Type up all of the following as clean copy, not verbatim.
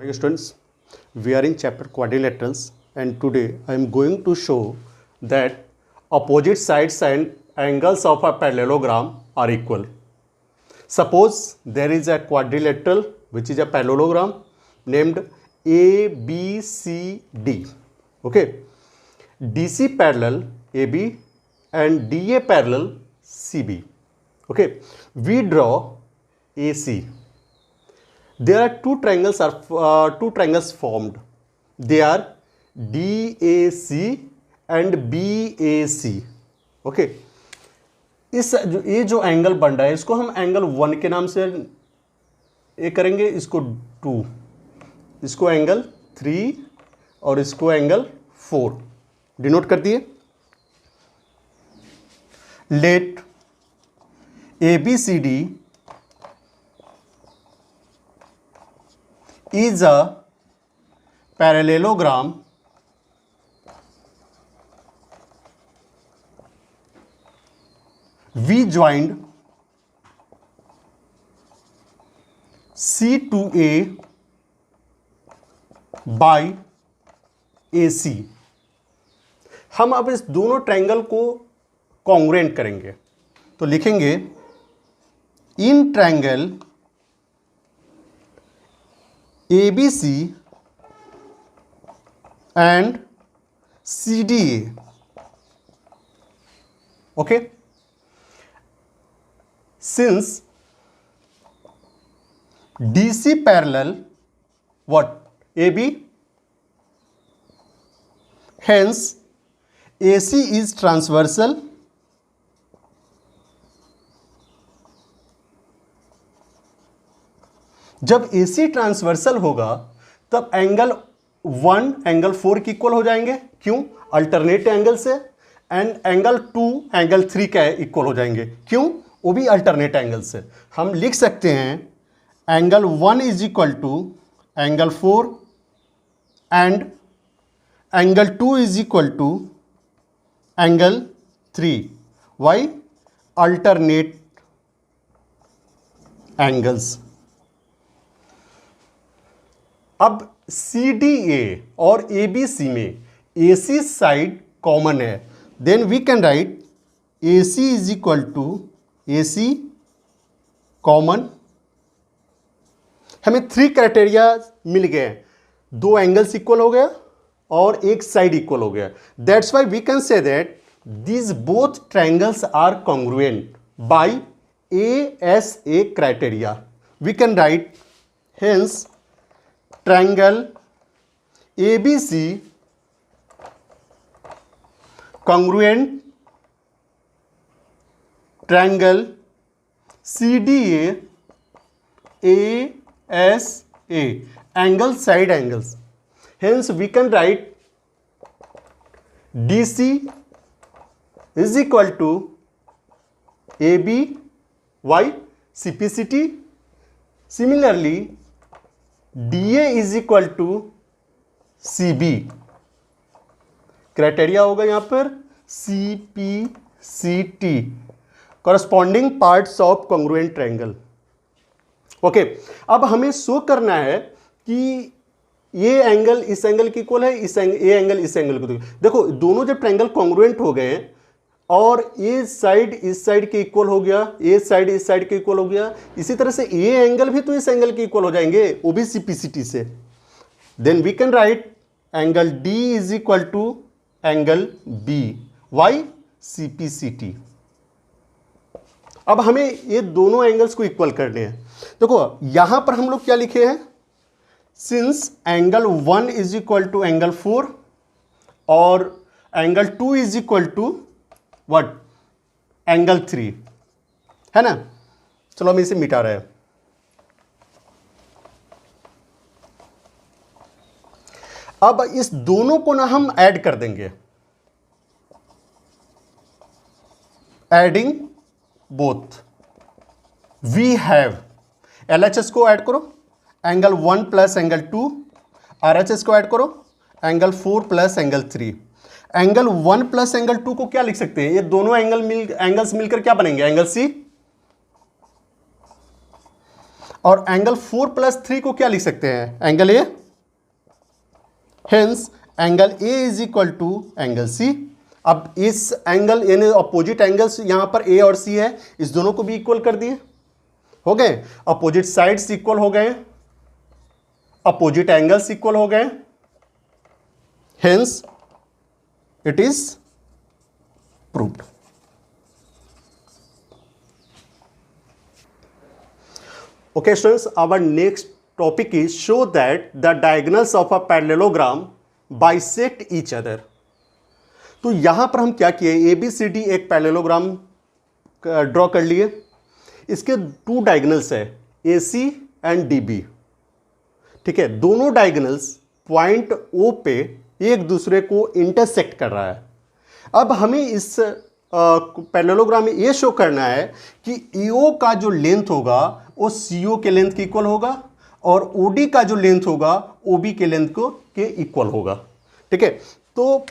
Hi students, we are in chapter quadrilaterals and today I am going to show that opposite sides and angles of a parallelogram are equal. Suppose there is a quadrilateral which is a parallelogram named ABCD. Okay, DC parallel AB and DA parallel CB. Okay, we draw AC. There are two triangles formed. They are DAC and BAC. Okay, ये जो angle बन रहा है इसको हम angle 1 के नाम से ये करेंगे, इसको 2, इसको एंगल 3 और इसको एंगल 4 डिनोट कर दिए. Let ABCD is a parallelogram we joined C to A by AC. हम अब इस दोनों ट्रायंगल को कॉन्ग्रुएंट करेंगे तो लिखेंगे in triangle ABC and CDA. Okay, since DC parallel what AB, hence AC is transversal जब AC ट्रांसवर्सल होगा तब एंगल 1 एंगल 4 के इक्वल हो जाएंगे. क्यों? अल्टरनेट एंगल से. एंड एंगल 2 एंगल 3 के इक्वल हो जाएंगे. क्यों? वो भी अल्टरनेट एंगल से. हम लिख सकते हैं angle 1 is equal to angle 4 and angle 2 is equal to angle 3. Why? Alternate angles. अब CDA और ABC में AC साइड कॉमन है. Then we can write AC is equal to AC common. हमें 3 क्राइटेरिया मिल गए. 2 एंगल्स इक्वल हो गया और एक साइड इक्वल हो गया. That's why we can say that these both triangles are congruent by ASA criteria. We can write hence triangle ABC congruent triangle CDA ASA angle side angles. Hence we can write DC is equal to AB y CPCT. Similarly DA is equal to CB. Criteria होगा यहां पर CPCT corresponding parts of congruent triangle. Okay, अब हमें show करना है कि ये angle इस एंगल के इक्वल है, ये एंगल इस एंगल को. देखो दोनों जब ट्रायंगल कॉन्ग्रुएंट हो गए और ये साइड इस साइड के इक्वल हो गया, ये साइड इस साइड के इक्वल हो गया, इसी तरह से ये एंगल भी तो इस एंगल के इक्वल हो जाएंगे, वो भी CPCT से. Then we can write angle D is equal to angle B. Why? CPCT. अब हमें ये दोनों एंगल्स को इक्वल करने हैं. देखो यहां पर हम लोग क्या लिखे हैं, since angle 1 is equal to angle 4 और angle 2 is equal to what angle 3 है ना. चलो हम इसे मिटा रहे हैं. अब इस दोनों को ना हम ऐड कर देंगे. Adding both we have LHS को ऐड करो एंगल 1 प्लस एंगल 2, RHS को ऐड करो angle 4 plus angle 3. Angle 1 plus angle 2 को क्या लिख सकते हैं, ये दोनों एंगल्स मिलकर क्या बनेंगे, एंगल C. और एंगल 4+3 को क्या लिख सकते हैं? Angle A. Hence angle A is equal to angle C. अब इस एंगल यानी अपोजिट एंगल्स यहां पर ए और सी है, इस दोनों को भी इक्वल कर दिए, हो गए। अपोजिट साइड्स इक्वल हो गए, अपोजिट एंगल्स इक्वल हो गए, hence it is proved. Okay students, our next topic is show that the diagonals of a parallelogram bisect each other। तो यहां पर हम क्या किए, ABCD एक पैरेललोग्राम ड्रॉ कर लिए, इसके 2 डायगोनल्स है AC एंड DB, ठीक है। दोनों डायगोनल्स पॉइंट O पे एक दूसरे को इंटरसेक्ट कर रहा है। अब हमें इस पैरेललोग्राम में ये शो करना है कि AO का जो लेंथ होगा वो CO के लेंथ के इक्वल होगा और OD का जो लेंथ होगा OB के लेंथ को के इक्वल होगा, ठीक है। तो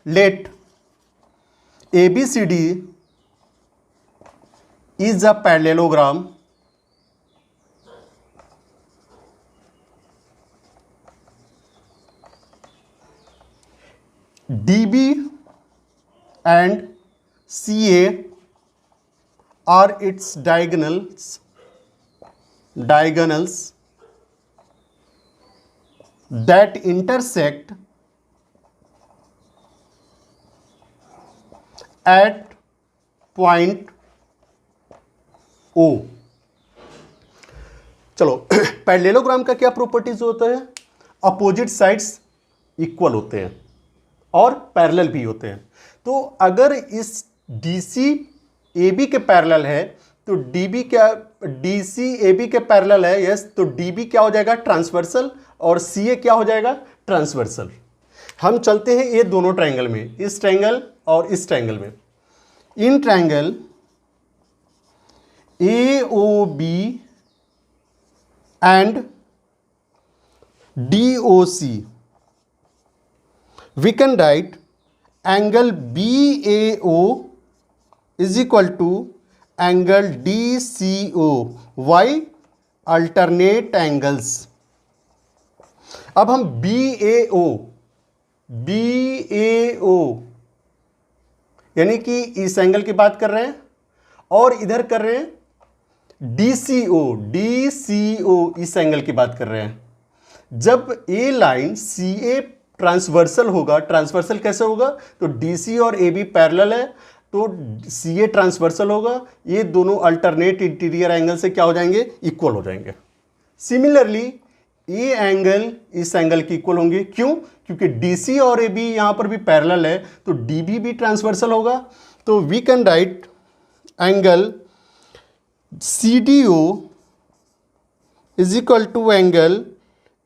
let ABCD is a parallelogram DB and CA are its diagonals that intersect at point O। चलो पैरेललोग्राम का क्या प्रॉपर्टीज होता है? अपोजिट साइड्स इक्वल होते हैं और पैरेलल भी होते हैं। तो अगर इस DC AB के पैरेलल है तो DB क्या, DC AB के पैरेलल है, यस, तो DB क्या हो जाएगा? ट्रांसवर्सल, और CA क्या हो जाएगा? ट्रांसवर्सल। हम चलते हैं ये दोनों ट्रायंगल में, इस ट्रायंगल और इस ट्रायंगल में। In triangle AOB and DOC we can write angle BAO is equal to angle DCO। Why? alternate angles। अब हम BAO यानी कि इस एंगल की बात कर रहे हैं और इधर कर रहे हैं DCO इस एंगल की बात कर रहे हैं। जब ए लाइन CA ट्रांसवर्सल होगा, ट्रांसवर्सल कैसे होगा? तो DC और AB पैरेलल है तो CA ट्रांसवर्सल होगा, ये दोनों अल्टरनेट इंटीरियर एंगल से क्या हो जाएंगे? इक्वल हो जाएंगे। सिमिलरली ये एंगल इस एंगल की इक्वल होंगे, क्यों? क्योंकि DC और AB यहां पर भी पैरेलल है तो DB भी ट्रांसवर्सल होगा। तो we can write angle CDO is equal to angle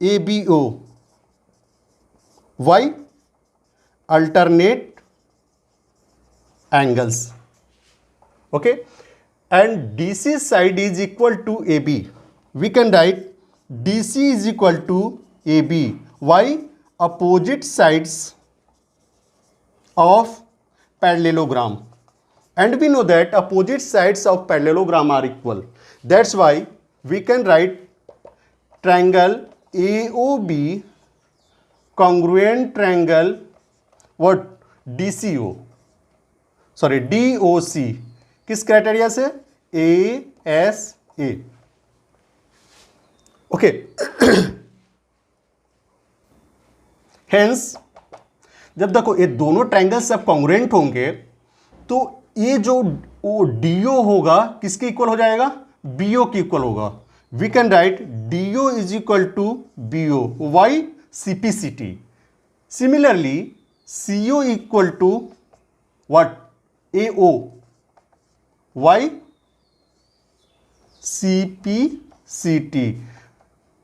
ABO। Why? alternate angles, okay। and DC side is equal to AB, we can write DC is equal to AB। Why? opposite sides of parallelogram, and we know that opposite sides of parallelogram are equal, that's why we can write triangle AOB congruent triangle what? DCO, sorry DOC। किस criteria से? ASA, okay. Hence जब देखो ये दोनों triangle सब congruent होंगे तो ये जो DO होगा किसके इक्वल हो जाएगा? BO की इक्वल होगा। We can write DO is equal to BO। Why? CPCT। Similarly CO equal to what? AO। Why? CPCT,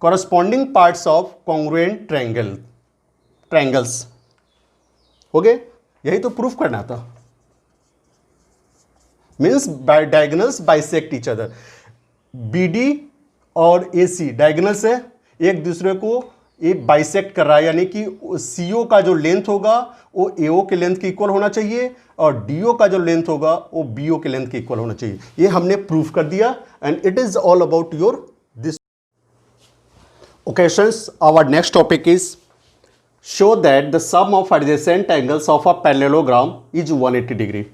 corresponding parts of congruent triangles। हो गए? यही तो प्रूफ करना था। Means by diagonals bisect each other. BD और AC diagonals है, एक दूसरे को ये बाइसेक्ट कर रहा है, यानी कि CO का जो लेंथ होगा वो AO के लेंथ के इक्वल होना चाहिए और DO का जो लेंथ होगा वो BO के लेंथ के इक्वल होना चाहिए। ये हमने प्रूफ कर दिया and it is all about your this occasions, our next topic is show that the sum of adjacent angles of a parallelogram is 180 degree.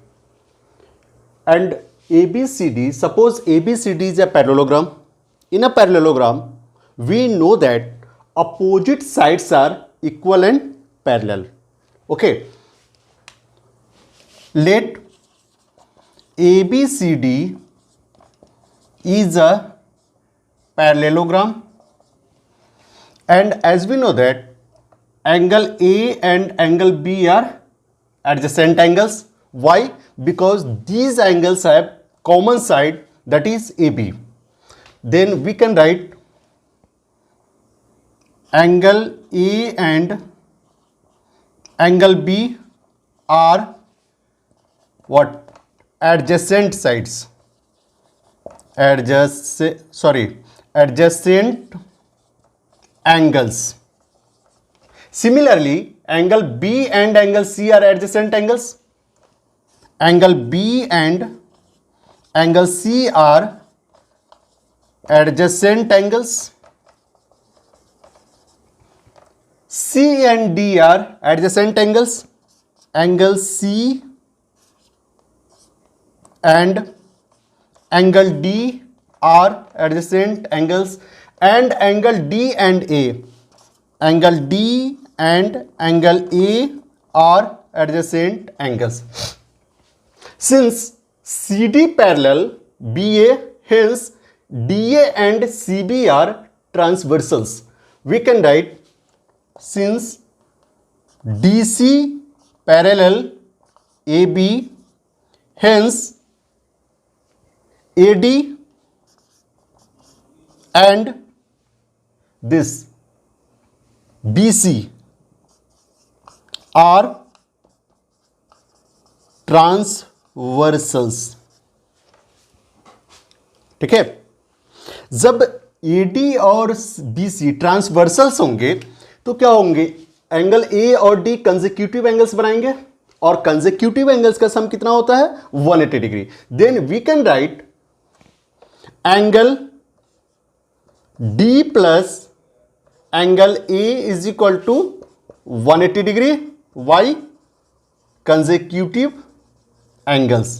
And ABCD, suppose ABCD is a parallelogram. In a parallelogram, we know that opposite sides are equal and parallel. Okay. Let ABCD is a parallelogram, and as we know that angle A and angle B are adjacent angles. Why? Because these angles have common side, that is AB. Then we can write angle A and angle B are what? Adjacent sides. Adjacent angles. Similarly, angle B and angle C are adjacent angles. Angle B and angle C are adjacent angles. C and D are adjacent angles. Angle C and angle D are adjacent angles, and angle D and A. Angle D and angle A are adjacent angles. Since CD parallel BA, hence DA and CB are transversals. We can write, since DC parallel AB, hence AD and this BC are transversals. ठीक है. जब AD और BC transversals होंगे तो क्या होंगे? Angle A और D consecutive angles बनाएंगे, और कंसेक्यूटिव एंगल्स का सम कितना होता है? 180 degree. Then we can write angle D plus angle A is equal to 180 degree. Why? Consecutive angles.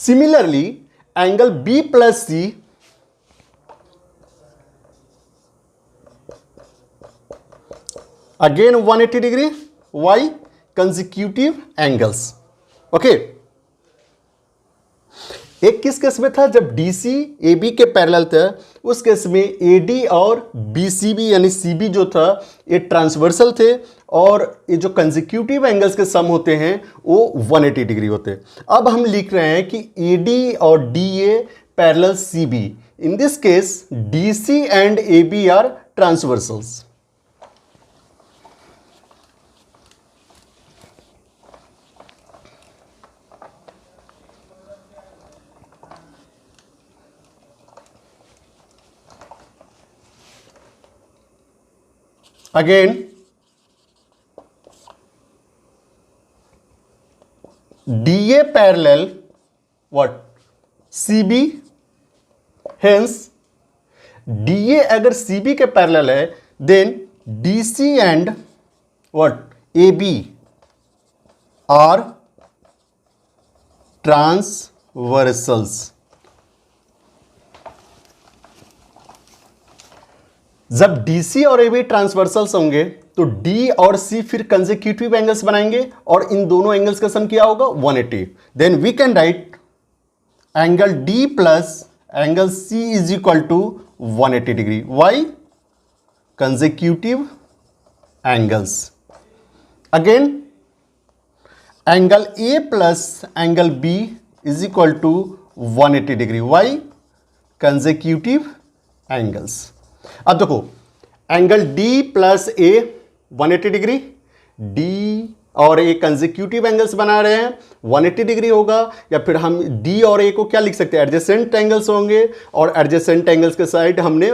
Similarly, angle B plus C again 180 degree. Why? Consecutive angles. Okay. एक किस case में था? जब DC AB के parallel था, उस case में AD और BCB यानी CB जो था ये ट्रांसवर्सल थे, और ये जो कंसेक्यूटिव एंगल्स के सम होते हैं वो 180 डिग्री होते हैं. अब हम लिख रहे हैं कि AD और DA parallel CB. In this case DC and AB are transversals. Again, DA parallel what? CB. Hence, DA अगर CB के पैरेलल है, then DC and what? AB are transversals. जब DC और AB ट्रांसवर्सल्स होंगे तो D और C फिर consecutive angles बनाएंगे, और इन दोनों एंगल्स का सम क्या होगा? 180. Then we can write angle D plus angle C is equal to 180 degree. Why? Consecutive angles. Again angle A plus angle B is equal to 180 degree. Why? Consecutive angles. अब देखो, angle D plus A 180 degree, D और एक consecutive angles बना रहे हैं 180 degree होगा, या फिर हम डी और ए को क्या लिख सकते हैं, एडजेसेंट एंगल्स होंगे, और एडजेसेंट एंगल्स के साइड हमने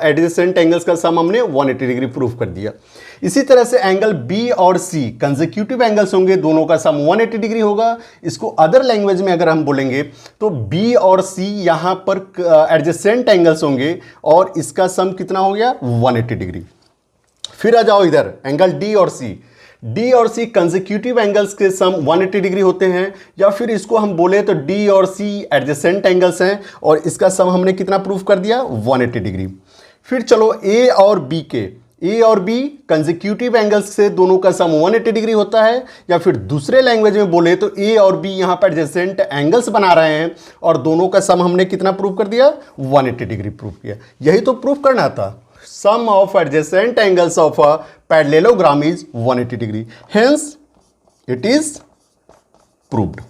एडजेसेंट एंगल्स का सम हमने 180 डिग्री प्रूफ कर दिया। इसी तरह से एंगल बी और सी कंसेक्यूटिव एंगल्स होंगे, दोनों का सम 180 डिग्री होगा। इसको अदर लैंग्वेज में अगर हम बोलेंगे तो बी और सी यहां पर एडजेसेंट एंगल्स होंगे और इसका सम कितना हो गया 180 डिग्री। फिर आ जाओ इधर एंगल डी और सी, डी और सी कंसेक्यूटिव एंगल्स के सम 180 डिग्री होते हैं, या फिर इसको हम बोले तो डी और सी एडजेसेंट एंगल्स हैं और इसका सम हमने कितना प्रूफ कर दिया 180 डिग्री। फिर चलो ए और बी के, ए और बी कंसेक्यूटिव एंगल्स से दोनों का सम 180 डिग्री होता है, या फिर दूसरे लैंग्वेज में बोले तो ए और बी यहां पर एडजेसेंट एंगल्स बना रहे हैं और दोनों का सम हमने कितना प्रूफ कर दिया 180 डिग्री प्रूफ किया। यही तो प्रूफ करना था, sum of adjacent angles of a parallelogram is 180 degree, hence it is proved।